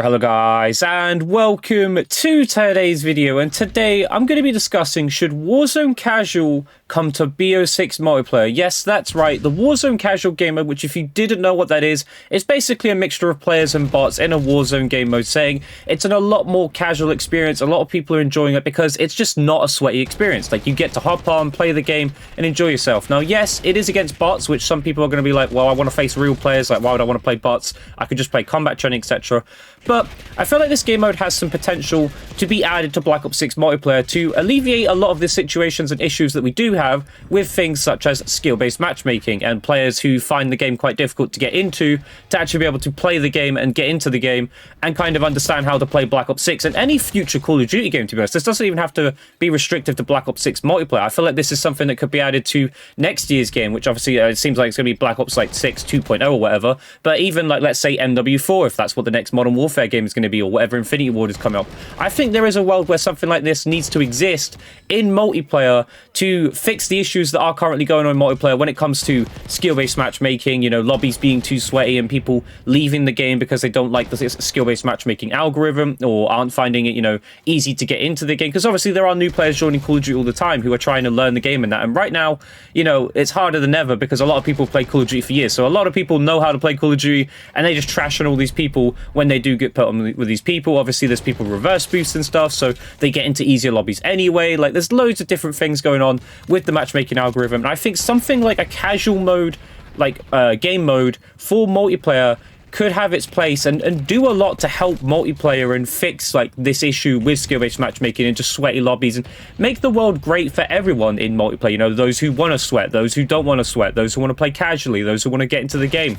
Hello guys and welcome to today's video, and today I'm going to be discussing should Warzone Casual come to BO6 multiplayer. Yes, that's right, the Warzone Casual game mode, which if you didn't know what that is basically a mixture of players and bots in a Warzone game mode, saying it's a lot more casual experience. A lot of people are enjoying it because it's just not a sweaty experience. Like, you get to hop on, play the game and enjoy yourself. Now yes, it is against bots, which some people are going to be like, well, I want to face real players, like why would I want to play bots? I could just play combat training, etc. But I feel like this game mode has some potential to be added to Black Ops 6 multiplayer to alleviate a lot of the situations and issues that we do have with things such as skill-based matchmaking and players who find the game quite difficult to get into, to actually be able to play the game and get into the game and kind of understand how to play Black Ops 6 and any future Call of Duty game, to be honest. This doesn't even have to be restrictive to Black Ops 6 multiplayer. I feel like this is something that could be added to next year's game, which obviously it seems like it's going to be Black Ops like 6 2.0 or whatever, but even like, let's say MW4, if that's what the next Modern Warfare game is going to be, or whatever Infinity Ward is coming up. I think there is a world where something like this needs to exist in multiplayer to fix the issues that are currently going on in multiplayer when it comes to skill-based matchmaking, you know, lobbies being too sweaty and people leaving the game because they don't like the skill-based matchmaking algorithm or aren't finding it, you know, easy to get into the game. Because obviously there are new players joining Call of Duty all the time who are trying to learn the game and that. And right now, you know, it's harder than ever because a lot of people play Call of Duty for years. So a lot of people know how to play Call of Duty and they just trash on all these people when they do get put on with these people. Obviously there's people reverse boost and stuff, so they get into easier lobbies anyway. Like, there's loads of different things going on with the matchmaking algorithm, and I think something like a casual mode, like game mode for multiplayer, could have its place and do a lot to help multiplayer and fix like this issue with skill-based matchmaking and just sweaty lobbies, and make the world great for everyone in multiplayer. You know, those who want to sweat, those who don't want to sweat, those who want to play casually, those who want to get into the game.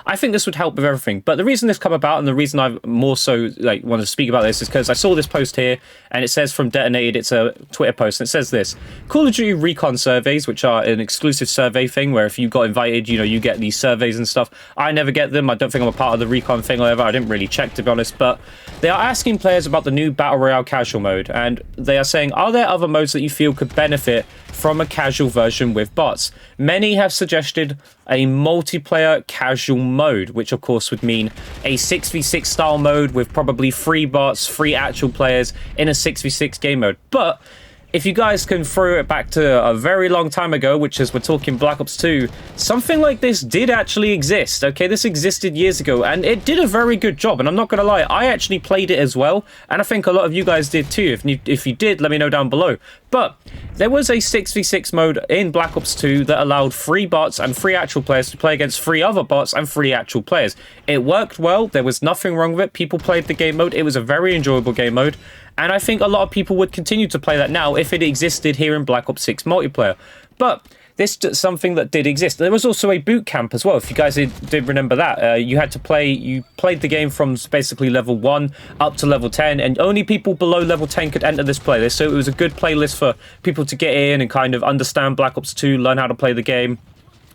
I think this would help with everything. But the reason this come about, and the reason I've more so like want to speak about this, is because I saw this post here and it says from Detonated, it's a Twitter post, and it says this: Call of Duty recon surveys, which are an exclusive survey thing where if you got invited, you know, you get these surveys and stuff. I never get them. I don't think I'm a part of the recon thing or whatever. I didn't really check, to be honest, but they are asking players about the new Battle Royale casual mode, and they are saying, are there other modes that you feel could benefit from a casual version with bots? Many have suggested a multiplayer casual mode, which of course would mean a 6v6 style mode with probably 3 bots, 3 actual players in a 6v6 game mode. But if you guys can throw it back to a very long time ago, which is, we're talking Black Ops 2, something like this did actually exist, okay? This existed years ago, and it did a very good job, and I'm not gonna lie, I actually played it as well, and I think a lot of you guys did too. If you did, let me know down below. But there was a 6v6 mode in Black Ops 2 that allowed 3 bots and 3 actual players to play against 3 other bots and 3 actual players. It worked well, there was nothing wrong with it, people played the game mode, it was a very enjoyable game mode, and I think a lot of people would continue to play that now if it existed here in Black Ops 6 multiplayer. But this is something that did exist. There was also a boot camp as well, if you guys did remember that. You played the game from basically level 1 up to level 10, and only people below level 10 could enter this playlist. So it was a good playlist for people to get in and kind of understand Black Ops 2, learn how to play the game,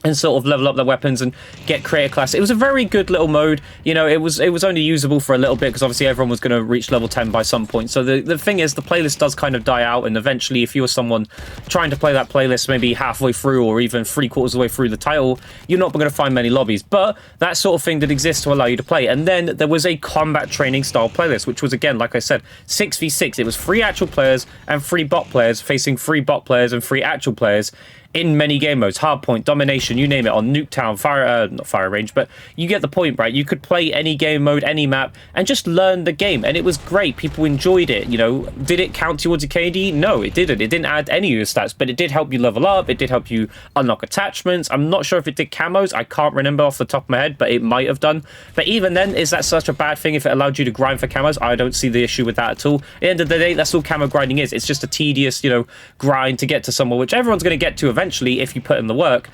and sort of level up their weapons and get creator class. It was a very good little mode. You know, it was only usable for a little bit because obviously everyone was going to reach level 10 by some point. So the thing is, the playlist does kind of die out, and eventually if you're someone trying to play that playlist maybe halfway through or even 3/4 of the way through the title, you're not going to find many lobbies. But that sort of thing did exist to allow you to play. And then there was a combat training style playlist, which was, again, like I said, 6v6. It was 3 actual players and 3 bot players facing 3 bot players and 3 actual players in many game modes, hardpoint, domination, you name it, on Nuketown, not fire range, but you get the point, right? You could play any game mode, any map, and just learn the game, and it was great. People enjoyed it, you know. Did it count towards a KD? No, it didn't. It didn't add any of your stats, but it did help you level up. It did help you unlock attachments. I'm not sure if it did camos. I can't remember off the top of my head, but it might have done. But even then, is that such a bad thing if it allowed you to grind for camos? I don't see the issue with that at all. At the end of the day, that's all camo grinding is. It's just a tedious, you know, grind to get to somewhere, which everyone's going to get to eventually if you put in the work.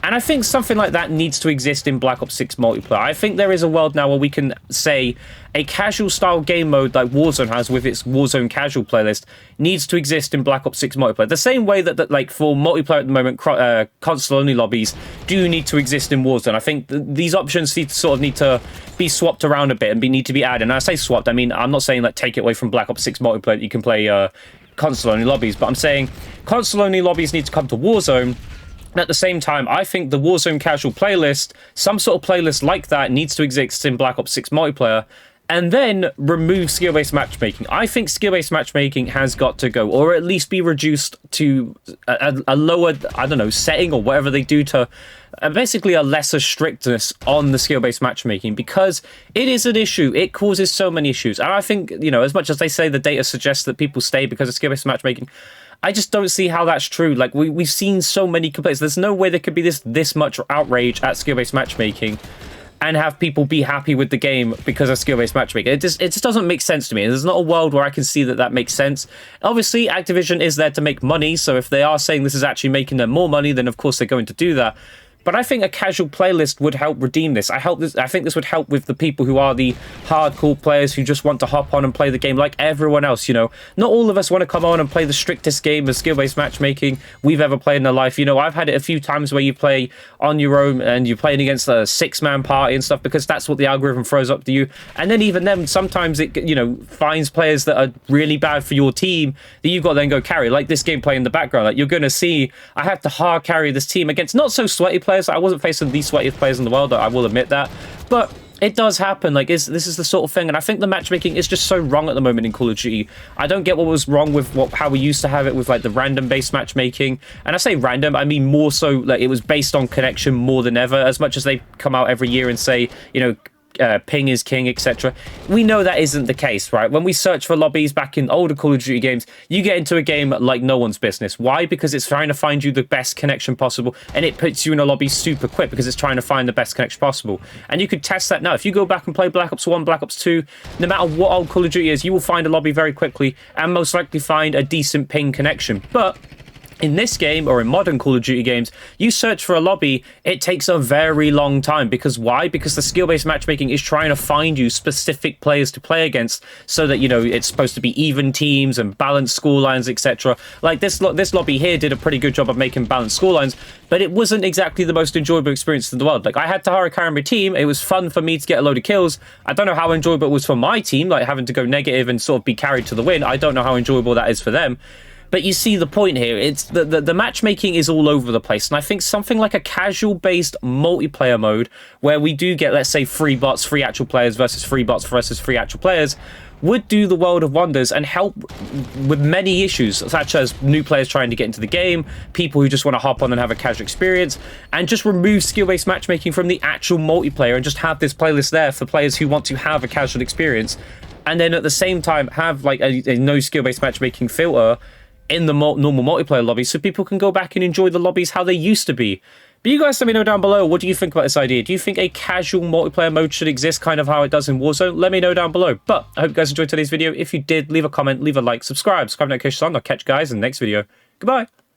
And I think something like that needs to exist in Black Ops 6 multiplayer. I think there is a world now where we can say a casual style game mode like Warzone has with its Warzone casual playlist needs to exist in Black Ops 6 multiplayer. The same way that like for multiplayer at the moment, console only lobbies do need to exist in Warzone. I think these options need to be swapped around a bit and need to be added. And I say swapped, I mean, I'm not saying like take it away from Black Ops 6 multiplayer. You can play console only lobbies, but I'm saying console only lobbies need to come to Warzone. And at the same time, I think the Warzone casual playlist, some sort of playlist like that, needs to exist in Black Ops 6 multiplayer. and then remove skill-based matchmaking. I think skill-based matchmaking has got to go, or at least be reduced to a lower, I don't know, setting or whatever they do to basically a lesser strictness on the skill-based matchmaking, because it is an issue. It causes so many issues. And I think, you know, as much as they say the data suggests that people stay because of skill-based matchmaking, I just don't see how that's true. Like, we've seen so many complaints. There's no way there could be this much outrage at skill-based matchmaking and have people be happy with the game because of skill-based matchmaking. It just doesn't make sense to me. There's not a world where I can see that makes sense. Obviously, Activision is there to make money, so if they are saying this is actually making them more money, then of course they're going to do that. But I think a casual playlist would help redeem this. I think this would help with the people who are the hardcore players who just want to hop on and play the game like everyone else, you know. Not all of us want to come on and play the strictest game of skill-based matchmaking we've ever played in our life. You know, I've had it a few times where you play on your own and you're playing against a six-man party and stuff because that's what the algorithm throws up to you. And then even then, sometimes it, you know, finds players that are really bad for your team that you've got to then go carry. Like this gameplay in the background. Like, you're going to see, I have to hard carry this team against not so sweaty players. I wasn't facing the sweatiest players in the world, I will admit that, but it does happen. Like, this is the sort of thing, and I think the matchmaking is just so wrong at the moment in Call of Duty. I don't get what was wrong with how we used to have it with like the random based matchmaking, and I say random, I mean more so like it was based on connection more than ever. As much as they come out every year and say, you know, ping is king, etc. We know that isn't the case, right? When we search for lobbies back in older Call of Duty games, you get into a game like no one's business. Why? Because it's trying to find you the best connection possible, and it puts you in a lobby super quick because it's trying to find the best connection possible. And you could test that now. If you go back and play Black Ops 1, Black Ops 2, no matter what old Call of Duty is, you will find a lobby very quickly and most likely find a decent ping connection. But in this game, or in modern Call of Duty games, you search for a lobby, it takes a very long time. Because why? Because the skill-based matchmaking is trying to find you specific players to play against so that, you know, it's supposed to be even teams and balanced scorelines, etc. Like, this lobby here did a pretty good job of making balanced scorelines, but it wasn't exactly the most enjoyable experience in the world. Like, I had to carry my team. It was fun for me to get a load of kills. I don't know how enjoyable it was for my team, like having to go negative and sort of be carried to the win. I don't know how enjoyable that is for them. But you see the point here. It's the matchmaking is all over the place. And I think something like a casual-based multiplayer mode where we do get, let's say, free bots, free actual players versus free bots versus free actual players would do the world of wonders and help with many issues, such as new players trying to get into the game, people who just want to hop on and have a casual experience, and just remove skill-based matchmaking from the actual multiplayer and just have this playlist there for players who want to have a casual experience. And then at the same time, have like a no skill-based matchmaking filter in the normal multiplayer lobbies so people can go back and enjoy the lobbies how they used to be. But you guys let me know down below, what do you think about this idea? Do you think a casual multiplayer mode should exist kind of how it does in Warzone? Let me know down below. But I hope you guys enjoyed today's video. If you did, leave a comment, leave a like, subscribe, notifications on. I'll catch you guys in the next video. Goodbye.